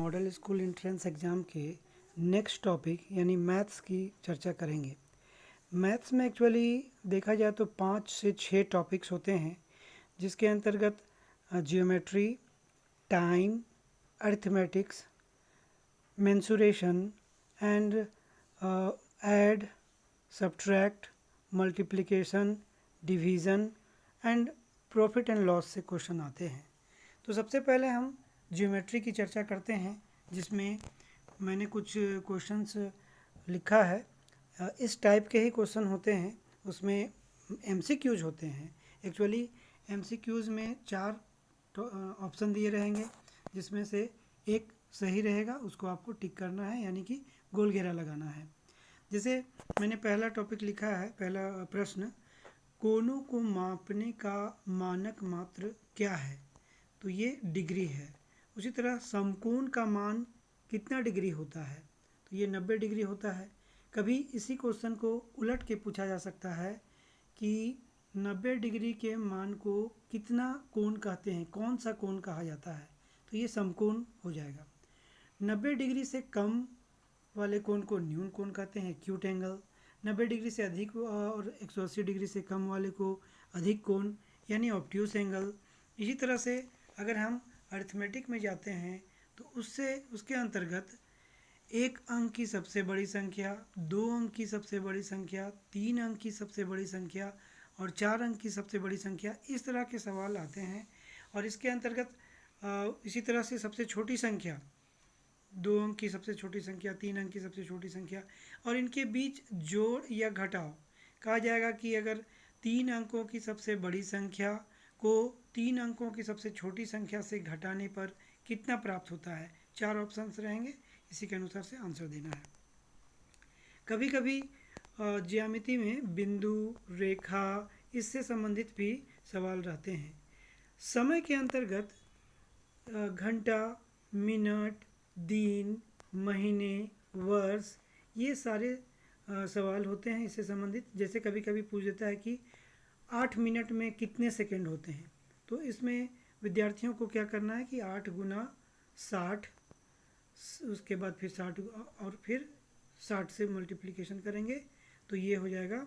Model school entrance exam के next topic यानी maths की चर्चा करेंगे। मैथ्स में एक्चुअली देखा जाए तो 5 से 6 टॉपिक्स होते हैं, जिसके अंतर्गत geometry, time, arithmetics, mensuration and add, subtract, multiplication, division and profit and loss से क्वेश्चन आते हैं। तो सबसे पहले हम ज्योमेट्री की चर्चा करते हैं, जिसमें मैंने कुछ क्वेश्चंस लिखा है। इस टाइप के ही क्वेश्चन होते हैं, उसमें एमसीक्यूज होते हैं। एक्चुअली एमसीक्यूज में 4 ऑप्शन दिए रहेंगे, जिसमें से एक सही रहेगा, उसको आपको टिक करना है, यानी कि गोल घेरा लगाना है। जैसे मैंने पहला टॉपिक लिखा है, पहला प्रश्न, कोनों को मापने का मानक मात्र क्या है? तो ये डिग्री है। उसी तरह समकोण का मान कितना डिग्री होता है? तो ये 90 डिग्री होता है। कभी इसी क्वेश्चन को उलट के पूछा जा सकता है कि 90 डिग्री के मान को कितना कोण कहते हैं, कौन सा कोण कहा जाता है? तो ये समकोण हो जाएगा। 90 डिग्री से कम वाले कोण को न्यून कोण कहते हैं, एक्यूट एंगल। 90 डिग्री से अधिक और 180 डिग्री से कम वाले को अधिक कोण यानी ऑब्ट्यूस एंगल। इसी तरह से अगर हम अरिथमेटिक में जाते हैं तो उसके अंतर्गत 1 अंक की सबसे बड़ी संख्या, 2 अंक की सबसे बड़ी संख्या, 3 अंक की सबसे बड़ी संख्या और 4 अंक की सबसे बड़ी संख्या, इस तरह के सवाल आते हैं। और इसके अंतर्गत इसी तरह से सबसे छोटी संख्या, 2 अंक की सबसे छोटी संख्या, 3 अंक की सबसे छोटी संख्या, और इनके बीच जोड़ या घटाव कहा जाएगा कि अगर 3 अंकों की सबसे बड़ी संख्या को 3 अंकों की सबसे छोटी संख्या से घटाने पर कितना प्राप्त होता है। 4 ऑप्शंस रहेंगे, इसी के अनुसार से आंसर देना है। कभी कभी ज्यामिति में बिंदु, रेखा, इससे संबंधित भी सवाल रहते हैं। समय के अंतर्गत घंटा, मिनट, दिन, महीने, वर्ष, ये सारे सवाल होते हैं इससे संबंधित। जैसे कभी कभी पूछ देता है कि 8 मिनट में कितने सेकंड होते हैं, तो इसमें विद्यार्थियों को क्या करना है कि 8 गुना 60, उसके बाद फिर 60 और फिर 60 से मल्टीप्लिकेशन करेंगे, तो ये हो जाएगा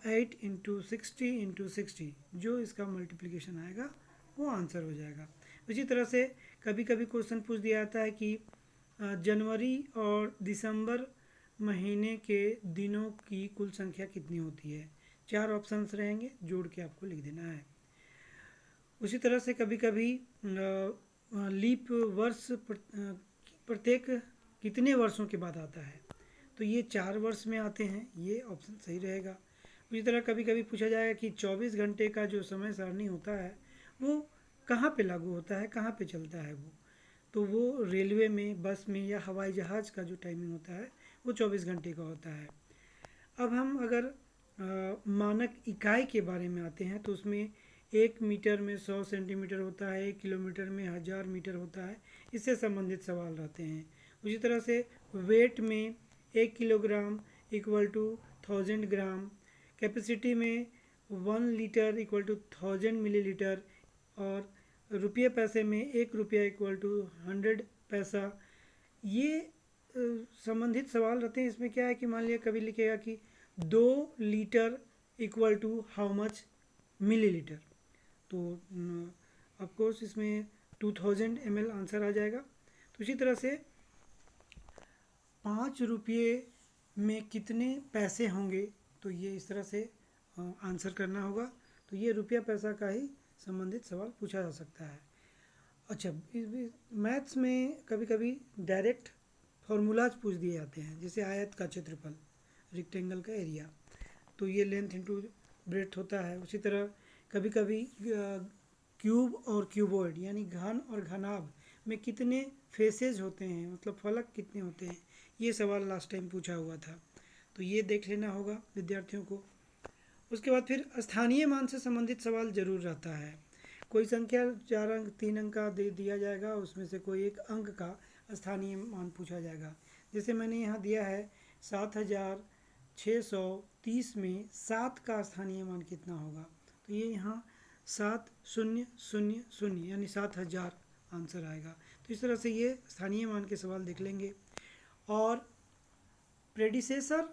8 इंटू 60 इंटू 60, जो इसका मल्टीप्लिकेशन आएगा वो आंसर हो जाएगा। इसी तरह से कभी कभी क्वेश्चन पूछ दिया जाता है कि जनवरी और दिसंबर महीने के दिनों की कुल संख्या कितनी होती है। 4 ऑप्शंस रहेंगे, जोड़ के आपको लिख देना है। उसी तरह से कभी कभी लीप वर्ष प्रत्येक कितने वर्षों के बाद आता है, तो ये 4 वर्ष में आते हैं, ये ऑप्शन सही रहेगा। उसी तरह कभी कभी पूछा जाएगा कि 24 घंटे का जो समय सारणी होता है वो कहाँ पे लागू होता है, कहाँ पे चलता है वो, तो वो रेलवे में, बस में या हवाई जहाज़ का जो टाइमिंग होता है वो 24 घंटे का होता है। अब हम अगर मानक इकाई के बारे में आते हैं, तो उसमें 1 मीटर में 100 सेंटीमीटर होता है, 1 किलोमीटर में 1000 मीटर होता है, इससे संबंधित सवाल रहते हैं। उसी तरह से वेट में 1 kilogram equal to 1000 gram, capacity में 1 लीटर इक्वल टू 1000 मिलीलीटर, और रुपये पैसे में 1 रुपया इक्वल टू 100 पैसा, ये संबंधित सवाल रहते हैं। इसमें क्या है कि मान लिया कभी लिखेगा कि 2 litre equal to how much millilitre, तो ऑफकोर्स इसमें 2000 ml आंसर आ जाएगा। तो इसी तरह से 5 रुपये में कितने पैसे होंगे, तो ये इस तरह से आंसर करना होगा। तो ये रुपया पैसा का ही संबंधित सवाल पूछा जा सकता है। अच्छा, मैथ्स में कभी कभी डायरेक्ट फार्मूलाज पूछ दिए जाते हैं, जैसे आयत का क्षेत्रफल, रेक्टेंगल का एरिया, तो ये लेंथ इंटू ब्रेड्थ होता है। उसी तरह कभी कभी क्यूब और क्यूबॉइड यानी घन और घनाभ में कितने फेसेज होते हैं, मतलब फलक कितने होते हैं, ये सवाल लास्ट टाइम पूछा हुआ था, तो ये देख लेना होगा विद्यार्थियों को। उसके बाद फिर स्थानीय मान से संबंधित सवाल जरूर रहता है। कोई संख्या 4 अंक 3 अंक का दे दिया जाएगा, उसमें से कोई एक अंक का स्थानीय मान पूछा जाएगा। जैसे मैंने यहाँ दिया है 7630 में 7 का स्थानीय मान कितना होगा, तो ये यहाँ 7000 यानी 7000 आंसर आएगा। तो इस तरह से ये स्थानीय मान के सवाल देख लेंगे। और प्रेडिसेसर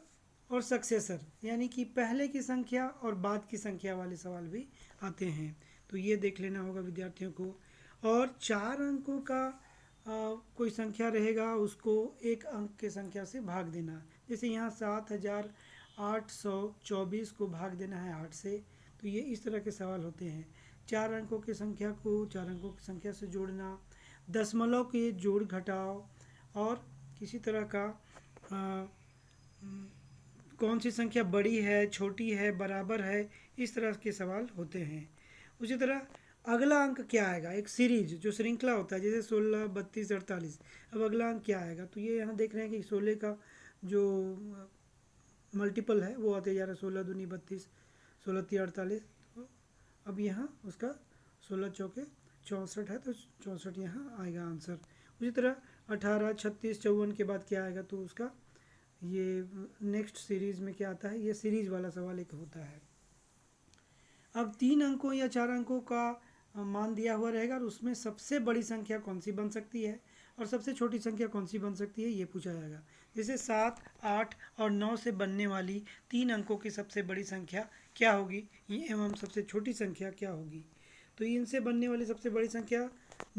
और सक्सेसर यानी कि पहले की संख्या और बाद की संख्या वाले सवाल भी आते हैं, तो ये देख लेना होगा विद्यार्थियों को। और 4 अंकों का कोई संख्या रहेगा, उसको एक अंक के संख्या से भाग देना। जैसे यहाँ 7824 को भाग देना है 8 से, तो ये इस तरह के सवाल होते हैं। 4 अंकों की संख्या को 4 अंकों की संख्या से जोड़ना, दशमलव के जोड़ घटाव, और किसी तरह का कौन सी संख्या बड़ी है, छोटी है, बराबर है, इस तरह के सवाल होते हैं। उसी तरह अगला अंक क्या आएगा, एक सीरीज जो श्रृंखला होता है, जैसे 16, 32, 48। अब अगला अंक क्या आएगा, तो ये यहाँ देख रहे हैं कि 16 का जो मल्टीपल है वो आते जा रहा है 16 दूनी 32, 16 तीन 48। तो अब यहाँ उसका 16 चौके 64 है, तो 64 यहाँ आएगा आंसर। उसी तरह 18, 36, 54 के बाद क्या आएगा, तो उसका ये नेक्स्ट सीरीज में क्या आता है, ये सीरीज वाला सवाल एक होता है। अब 3 अंकों या 4 अंकों का मान दिया हुआ रहेगा और उसमें सबसे बड़ी संख्या कौन सी बन सकती है और सबसे छोटी संख्या कौन सी बन सकती है, ये पूछा जाएगा। जैसे 7, 8 और 9 से बनने वाली 3 अंकों की सबसे बड़ी संख्या क्या होगी, ये एवं सबसे छोटी संख्या क्या होगी। तो इनसे बनने वाली सबसे बड़ी संख्या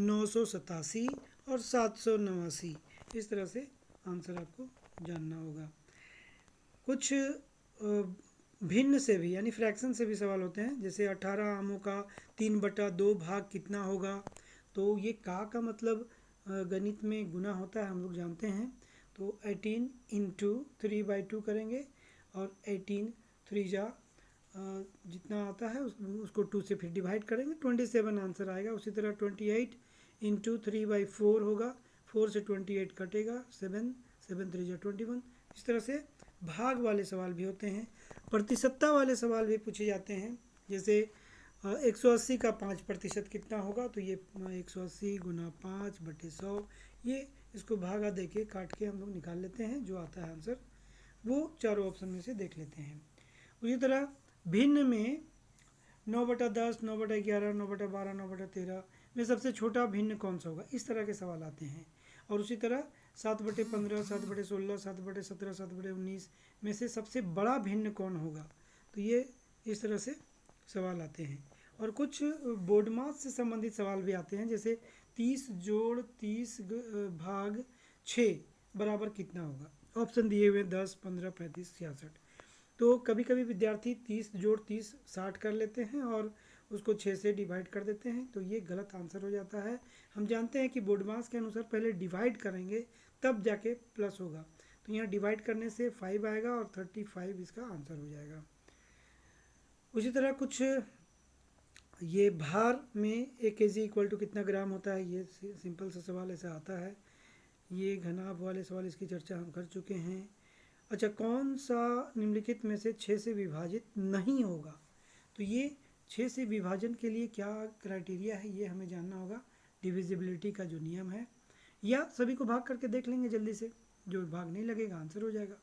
987 और 789, इस तरह से आंसर आपको जानना होगा। कुछ भिन्न से भी यानी फ्रैक्शन से भी सवाल होते हैं, जैसे 18 आमों का 3/2 भाग कितना होगा। तो ये का मतलब गणित में गुना होता है, हम लोग जानते हैं। तो 18 इंटू 3/2 करेंगे और 18 3 जा जितना आता है उसको 2 से फिर डिवाइड करेंगे, 27 आंसर आएगा। उसी तरह 28 इंटू 3/4 होगा, 4 से 28 कटेगा, 7 7 3 जा 21। इस तरह से भाग वाले सवाल भी होते हैं। प्रतिशतता वाले सवाल भी पूछे जाते हैं, जैसे 180 का 5% कितना होगा, तो ये 180 गुना 5/100, ये इसको भागा दे के काट के हम लोग निकाल लेते हैं, जो आता है आंसर वो चारों ऑप्शन में से देख लेते हैं। उसी तरह भिन्न में 9/10, 9/11, 9/12, 9/13 में सबसे छोटा भिन्न कौन सा होगा, इस तरह के सवाल आते हैं। और उसी तरह 7/15, 7/16, 7/17, 7/19 में से सबसे बड़ा भिन्न कौन होगा, तो ये इस तरह से सवाल आते हैं। और कुछ बोर्ड मास से संबंधित सवाल भी आते हैं, जैसे 30 जोड़ 30 भाग 6 बराबर कितना होगा। ऑप्शन दिए हुए 10, 15, 35, 66। तो कभी कभी विद्यार्थी 30 जोड़ 30 60 कर लेते हैं और उसको 6 से डिवाइड कर देते हैं, तो ये गलत आंसर हो जाता है। हम जानते हैं कि बोर्ड मास के अनुसार पहले डिवाइड करेंगे तब जाके प्लस होगा, तो यहाँ डिवाइड करने से 5 आएगा और 35 इसका आंसर हो जाएगा। उसी तरह कुछ ये भार में 1 kg इक्वल टू कितना ग्राम होता है, ये सिंपल सा सवाल ऐसा आता है। ये घनाभ वाले सवाल, इसकी चर्चा हम कर चुके हैं। अच्छा, कौन सा निम्नलिखित में से 6 से विभाजित नहीं होगा, तो ये 6 से विभाजन के लिए क्या क्राइटेरिया है, ये हमें जानना होगा। डिविजिबिलिटी का जो नियम है, या सभी को भाग करके देख लेंगे जल्दी से, जो भाग नहीं लगेगा आंसर हो जाएगा।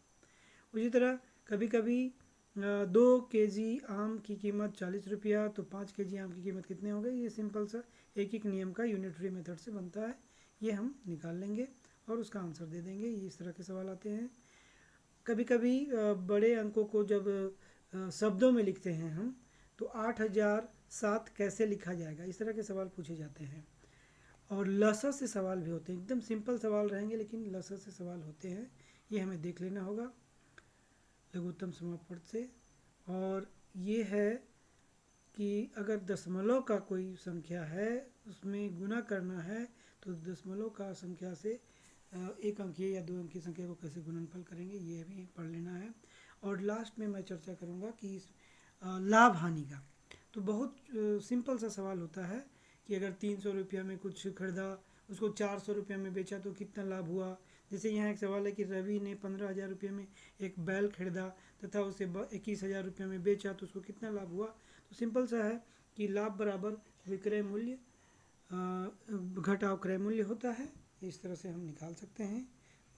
उसी तरह कभी कभी 2 kg आम की कीमत 40 रुपया, तो 5 kg आम की कीमत कितने हो गए, ये सिंपल सा एक एक नियम का यूनिटरी मेथड से बनता है, ये हम निकाल लेंगे और उसका आंसर दे देंगे। ये इस तरह के सवाल आते हैं। कभी कभी बड़े अंकों को जब शब्दों में लिखते हैं हम, तो 8007 कैसे लिखा जाएगा, इस तरह के सवाल पूछे जाते हैं। और लसा से सवाल भी होते हैं, एकदम सिंपल सवाल रहेंगे लेकिन लसा से सवाल होते हैं, ये हमें देख लेना होगा लघुत्तम समापन से। और ये है कि अगर दशमलव का कोई संख्या है उसमें गुना करना है, तो दशमलव का संख्या से 1 अंकीय या 2 अंकीय संख्या को कैसे गुणनफल करेंगे, ये भी पढ़ लेना है। और लास्ट में मैं चर्चा करूँगा कि लाभ हानि का, तो बहुत सिंपल सा सवाल होता है कि अगर 300 रुपया में कुछ खरीदा, उसको 400 रुपया में बेचा तो कितना लाभ हुआ। जैसे यहाँ एक सवाल है कि रवि ने 15,000 रुपये में एक बैल खरीदा तथा उसे 21,000 रुपये में बेचा, तो उसको कितना लाभ हुआ। तो सिंपल सा है कि लाभ बराबर विक्रय मूल्य घटाव क्रय मूल्य होता है, इस तरह से हम निकाल सकते हैं।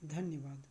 धन्यवाद।